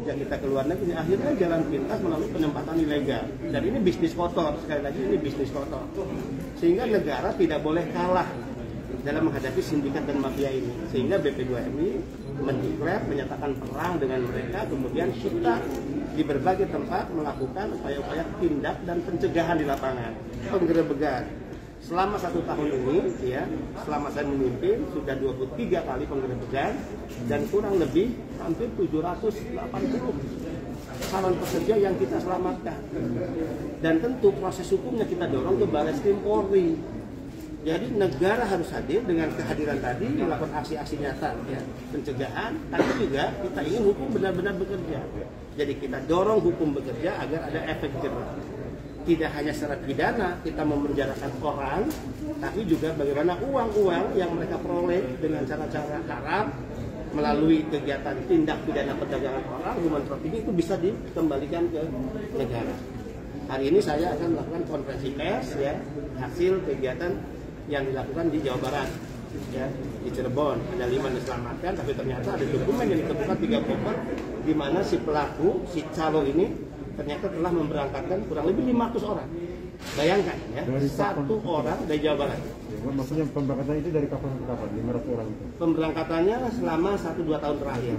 yang kita ke luar negeri, akhirnya jalan pintas melalui penempatan ilegal. Dan ini bisnis kotor, sekali lagi ini bisnis kotor. Sehingga negara tidak boleh kalah dalam menghadapi sindikat dan mafia ini. Sehingga BP2MI menyatakan perang dengan mereka, kemudian kita di berbagai tempat melakukan upaya-upaya tindak dan pencegahan di lapangan, penggerebekan. Selama 1 tahun ini, ya, selama saya memimpin sudah 23 kali penggerebekan dan kurang lebih hampir 780 calon pekerja yang kita selamatkan. Dan tentu proses hukumnya kita dorong ke Barreskrim Polri. Jadi negara harus hadir dengan kehadiran tadi, melakukan aksi-aksi nyata, ya, pencegahan, tapi juga kita ingin hukum benar-benar bekerja. Jadi kita dorong hukum bekerja agar ada efek jerah. Tidak hanya secara pidana kita memenjarakan orang, tapi juga bagaimana uang-uang yang mereka peroleh dengan cara-cara haram melalui kegiatan tindak pidana perdagangan orang, human trafficking, itu bisa dikembalikan ke negara. Hari ini saya akan melakukan konferensi pers, ya, hasil kegiatan yang dilakukan di Jawa Barat, ya, di Cirebon ada 5 diselamatkan, tapi ternyata ada dokumen yang ditemukan 3 koper di mana si pelaku, si calo ini ternyata telah memberangkatkan kurang lebih 500 orang. Bayangkan, ya, satu orang dari Jawa Barat. Maksudnya pemberangkatan itu dari kapan ke kapan? 500 orang itu? Pemberangkatannya selama 1-2 tahun terakhir.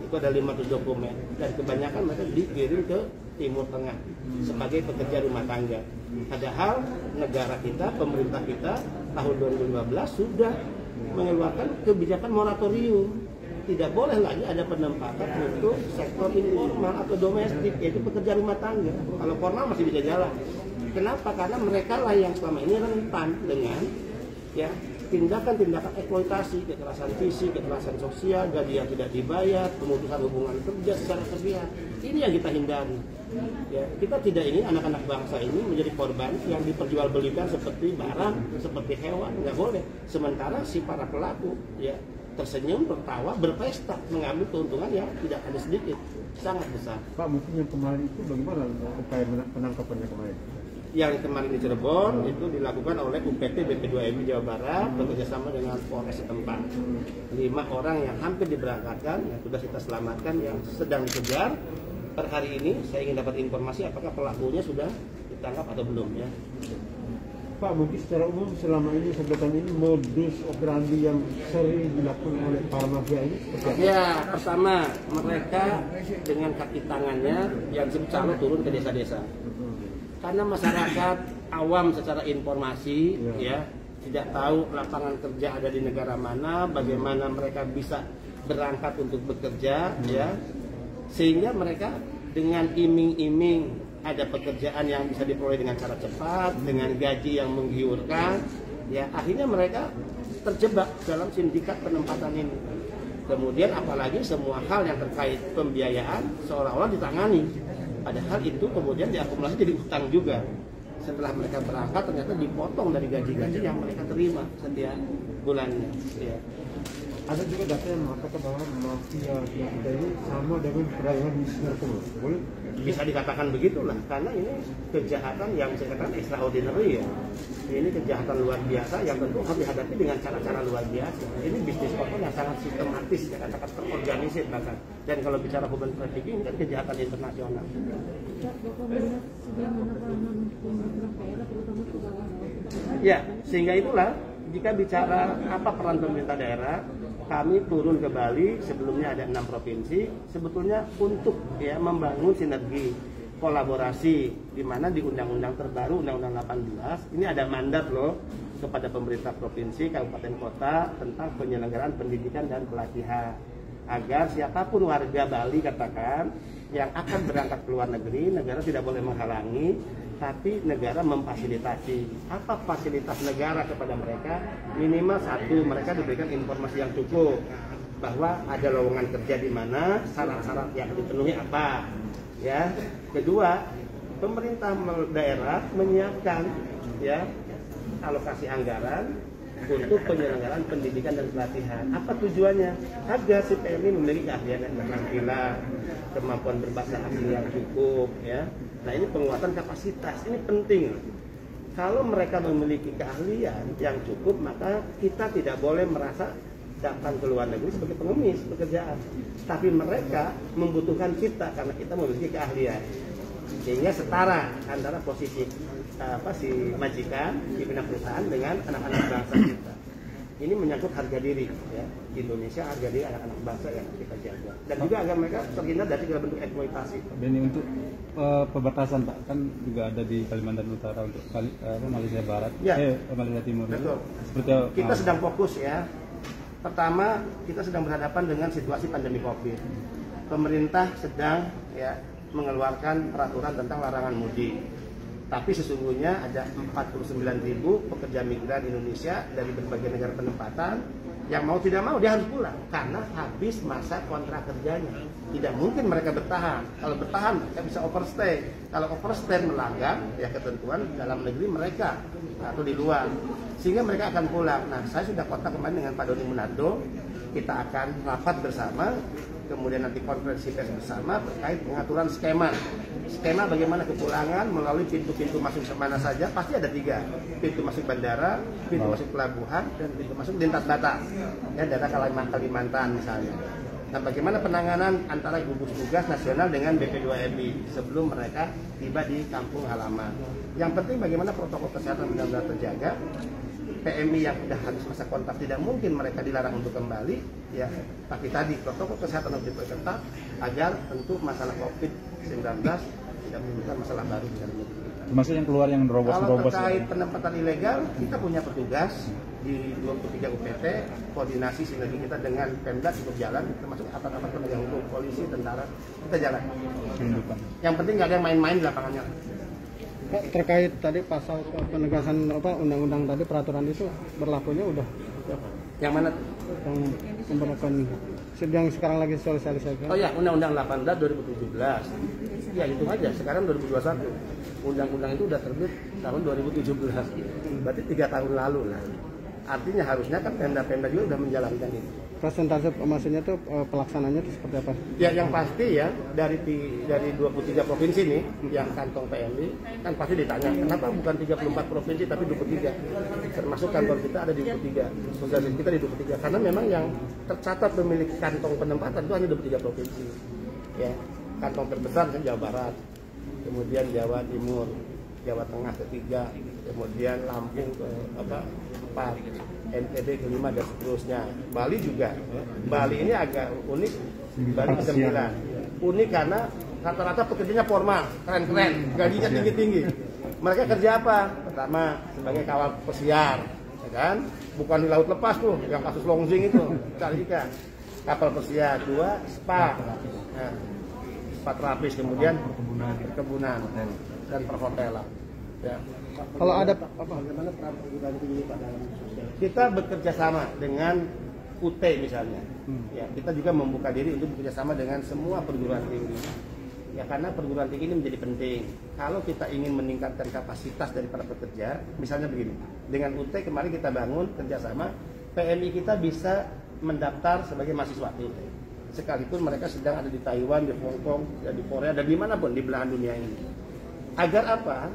Itu ada 500 dokumen dan kebanyakan mereka dikirim ke Timur Tengah sebagai pekerja rumah tangga. Padahal negara kita, pemerintah kita tahun 2015 sudah mengeluarkan kebijakan moratorium. Tidak boleh lagi ada penempatan untuk sektor informal atau domestik, yaitu pekerja rumah tangga. Kalau formal masih bisa jalan. Kenapa? Karena mereka lah yang selama ini rentan dengan, ya, tindakan-tindakan eksploitasi, kekerasan fisik, kekerasan sosial, gaji yang tidak dibayar, pemutusan hubungan kerja secara sepihak. Ini yang kita hindari. Ya, kita tidak ingin anak-anak bangsa ini menjadi korban yang diperjualbelikan seperti barang, seperti hewan, nggak boleh. Sementara si para pelaku, ya, tersenyum, tertawa, berpesta, mengambil keuntungan yang tidak ada sedikit, sangat besar. Pak, mungkin yang kemarin itu bagaimana upaya penangkapannya kemarin? Yang kemarin di Cirebon itu dilakukan oleh UPT BP2MI Jawa Barat bekerjasama dengan Polres setempat. 5 orang yang hampir diberangkatkan, yang sudah kita selamatkan, yang sedang dikejar. Per hari ini saya ingin dapat informasi apakah pelakunya sudah ditangkap atau belum, ya. Pak, mungkin secara umum selama ini sebutan ini modus operandi yang sering dilakukan oleh para mafia ini? Ya, pertama mereka dengan kaki tangannya yang selalu turun ke desa-desa. Karena masyarakat awam secara informasi, ya, tidak tahu lapangan kerja ada di negara mana, bagaimana mereka bisa berangkat untuk bekerja, ya, sehingga mereka dengan iming-iming ada pekerjaan yang bisa diperoleh dengan cara cepat, dengan gaji yang menggiurkan, ya, akhirnya mereka terjebak dalam sindikat penempatan ini. Kemudian apalagi semua hal yang terkait pembiayaan seolah-olah ditangani, padahal itu kemudian diakumulasi jadi utang juga. Setelah mereka berangkat ternyata dipotong dari gaji-gaji yang mereka terima setiap bulannya, ya. Ada juga data yang mengatakan bahwa mafia kita ini sama dengan perdagangan narkoba. Boleh? Bisa dikatakan begitulah, karena ini kejahatan yang saya katakan extraordinary, ya. Ini kejahatan luar biasa yang tentu harus dihadapi dengan cara-cara luar biasa. Ini bisnis kotor yang sangat sistematis, ya, katakan terorganisir bahkan. Dan kalau bicara human trafficking kan kejahatan internasional. Ya, sehingga itulah jika bicara apa peran pemerintah daerah, kami turun ke Bali, sebelumnya ada 6 provinsi, sebetulnya untuk, ya, membangun sinergi kolaborasi, di mana di undang-undang terbaru, Undang-Undang 18, ini ada mandat loh kepada pemerintah provinsi, kabupaten, kota tentang penyelenggaraan pendidikan dan pelatihan, agar siapapun warga Bali katakan yang akan berangkat ke luar negeri, negara tidak boleh menghalangi, tapi negara memfasilitasi. Apa fasilitas negara kepada mereka? Minimal 1, mereka diberikan informasi yang cukup bahwa ada lowongan kerja di mana, syarat-syarat yang dipenuhi apa, ya. Kedua, pemerintah daerah menyiapkan, ya, alokasi anggaran untuk penyelenggaraan pendidikan dan pelatihan. Apa tujuannya? Agar si PMI memiliki keahlian dan keterampilan, kemampuan berbahasa asing yang cukup, ya. Nah, ini penguatan kapasitas, ini penting. Kalau mereka memiliki keahlian yang cukup, maka kita tidak boleh merasa datang ke luar negeri sebagai pengemis pekerjaan. tapi mereka membutuhkan kita karena kita memiliki keahlian, sehingga setara antara posisi si majikan pimpinan perusahaan dengan anak-anak bangsa kita. Ini menyangkut harga diri ya. Di Indonesia harga diri anak-anak bangsa yang kita jaga, dan juga agar mereka terhindar dari segala bentuk eksploitasi. Ini untuk perbatasan Pak, kan juga ada di Kalimantan Utara untuk Malaysia Barat, ya. Malaysia Timur. Betul. Seperti kita sedang fokus ya. Pertama, kita sedang berhadapan dengan situasi pandemi COVID. Pemerintah sedang ya mengeluarkan peraturan tentang larangan mudik. Tapi sesungguhnya ada 49.000 pekerja migran Indonesia dari berbagai negara penempatan yang mau tidak mau dia harus pulang karena habis masa kontrak kerjanya. Tidak mungkin mereka bertahan. Kalau bertahan mereka bisa overstay. Kalau overstay melanggar ya ketentuan dalam negeri mereka atau di luar, sehingga mereka akan pulang. Nah, saya sudah kontak kemarin dengan Pak Doni Munardo. Kita akan rapat bersama, kemudian nanti konferensi pers bersama terkait pengaturan skema bagaimana kepulangan melalui pintu-pintu masuk mana saja. Pasti ada 3, pintu masuk bandara, pintu masuk pelabuhan, dan pintu masuk lintas batas ya, daerah Kalimantan misalnya. Nah, bagaimana penanganan antara gugus tugas nasional dengan BP2MI sebelum mereka tiba di kampung halaman. Yang penting bagaimana protokol kesehatan benar-benar terjaga. PMI yang sudah habis masa kontrak tidak mungkin mereka dilarang untuk kembali ya, tapi tadi protokol kesehatan harus diperketat agar tentu masalah COVID-19 tidak menimbulkan masalah baru di dalam negeri kita. Termasuk yang keluar yang nerobos. Kalau terkait penempatan ilegal, kita punya petugas di 23 UPT, koordinasi sinergi kita dengan Pemda cukup jalan, termasuk aparat penegak hukum, polisi, tentara, kita jalan. Yang penting nggak ada yang main-main di lapangannya. Pak, terkait tadi pasal penegasan undang-undang tadi, peraturan itu berlakunya udah yang mana yang pemberlakuan yang sekarang lagi sosialisasi? Oh ya, Undang-Undang 18 2017 ya itu aja, sekarang 2021 undang-undang itu udah terbit tahun 2017, berarti 3 tahun lalu lah. Artinya harusnya kan Pemda-Pemda juga udah menjalankan itu. Persentase maksudnya tuh pelaksananya itu seperti apa? Ya yang pasti ya dari 23 provinsi nih yang kantong PMI kan pasti ditanya kenapa bukan 34 provinsi tapi 23, termasuk kantor kita ada di 23, sosialisasi kita di 23, karena memang yang tercatat memiliki kantong penempatan itu hanya 23 provinsi ya. Kantong terbesar kan Jawa Barat, kemudian Jawa Timur, Jawa Tengah ketiga, kemudian Lampung ke 4, NTB kelima, dan seterusnya. Bali juga. Bali ini agak unik. Bali ke-9. Unik karena rata-rata pekerjanya formal, keren-keren, gajinya tinggi-tinggi. Mereka kerja apa? Pertama sebagai kawal pesiar, ya kan? Bukan di laut lepas tuh, yang kasus Longsing itu, cari ikan. Kapal pesiar. 2, spa. Nah, spa terapis, kemudian perkebunan dan perhotelan. Ya. Kalau ada bagaimana peran perguruan tinggi pada sosial? Kita bekerja sama dengan UT misalnya. Ya, kita juga membuka diri untuk bekerja sama dengan semua perguruan tinggi. Ya, karena perguruan tinggi ini menjadi penting. Kalau kita ingin meningkatkan kapasitas dari para pekerja, misalnya begini, dengan UT kemarin kita bangun kerjasama, PMI kita bisa mendaftar sebagai mahasiswa di UT. Sekalipun mereka sedang ada di Taiwan, di Hong Kong, di Korea, dan dimanapun di belahan dunia ini. Agar apa?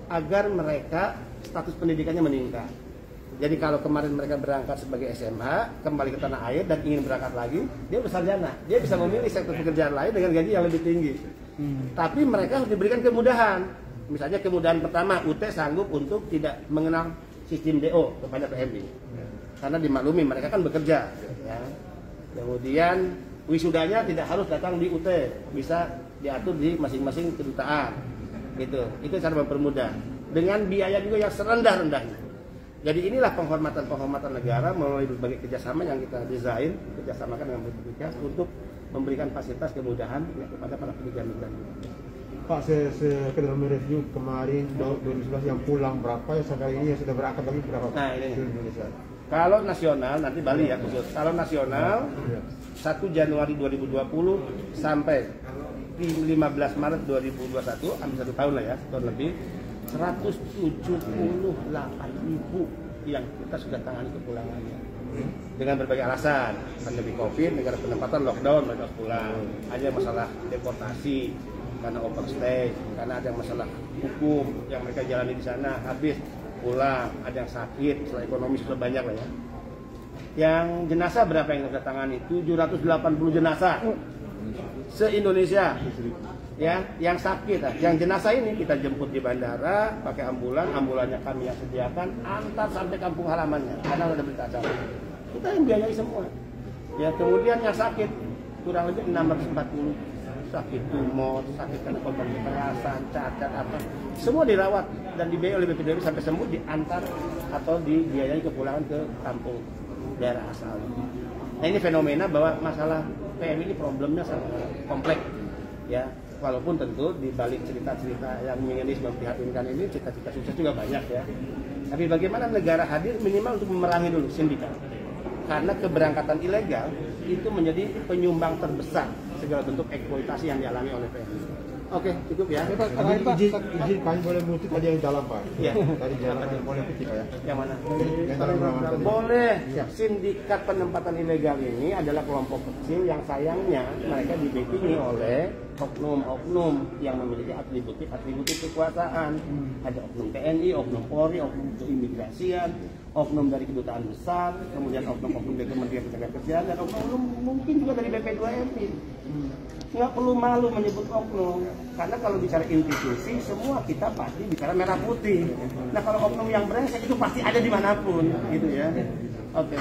Agar mereka status pendidikannya meningkat. Jadi kalau kemarin mereka berangkat sebagai SMA, kembali ke tanah air dan ingin berangkat lagi, dia bersarjana. Dia bisa memilih sektor pekerjaan lain dengan gaji yang lebih tinggi. Tapi mereka harus diberikan kemudahan. Misalnya kemudahan pertama, UT sanggup untuk tidak mengenal sistem DO kepada PMI. Karena dimaklumi mereka kan bekerja. Ya. Kemudian wisudanya tidak harus datang di UT, bisa diatur di masing-masing kedutaan. Gitu. Itu cara mempermudah dengan biaya juga yang serendah-rendahnya. Jadi inilah penghormatan negara melalui berbagai kerjasama yang kita desain, kerjasamakan dengan BPK untuk memberikan fasilitas kemudahan ya, kepada para pekerja migran. Pak, sekedar mereview kemarin 2011 yang pulang berapa ya, sekarang ini yang sudah berangkat lagi berapa? Nah ini kalau nasional nanti Bali ya khusus. Kalau nasional 1 Januari 2020 sampai 15 Maret 2021, hampir 1 tahun lah ya, 1 tahun lebih, 178.000 yang kita sudah tangani kepulangannya. Dengan berbagai alasan, pandemi COVID, negara penempatan, lockdown, mereka pulang. Ada masalah deportasi, karena overstay, karena ada masalah hukum yang mereka jalani di sana, habis pulang, ada yang sakit, masalah ekonomi sudah banyak lah ya. Yang jenazah berapa yang kita tangani? 780 jenazah se-Indonesia. Ya, yang sakit, yang jenazah ini kita jemput di bandara pakai ambulannya kami yang sediakan, antar sampai kampung halamannya karena ada berita acara. Kita yang biayai semua. Ya, kemudian yang sakit kurang lebih 640, sakit tumor, sakit karena korban kekerasan, cacat apa, semua dirawat dan dibiayai oleh BPDB sampai sembuh, diantar atau dibiayai kepulangan ke kampung daerah asal. Nah, ini fenomena bahwa masalah PM ini problemnya sangat kompleks, ya. Walaupun tentu di balik cerita-cerita yang mengenis memprihatinkan ini, cita-cita sukses juga banyak ya. Tapi bagaimana negara hadir minimal untuk memerangi dulu sindikat. Karena keberangkatan ilegal itu menjadi penyumbang terbesar segala bentuk eksploitasi yang dialami oleh PMI. Oke, cukup ya. Izin kami boleh mengutip tadi yang dalam Pak. Iya. Dari jalan boleh kutip ya. Yang mana? Yang Boleh. Sindikat penempatan ilegal ini adalah kelompok kecil yang sayangnya mereka dibackingi oleh oknum-oknum yang memiliki atributif kekuasaan. Ada oknum TNI, oknum Polri, oknum keimigrasian, oknum dari kedutaan besar, kemudian oknum dari Kementerian Ketenagakerjaan, dan oknum mungkin juga dari BP2MI. Nggak perlu malu menyebut oknum, karena kalau bicara institusi semua kita pasti bicara merah putih. Nah, kalau oknum yang brengsek itu pasti ada dimanapun, gitu ya. Oke.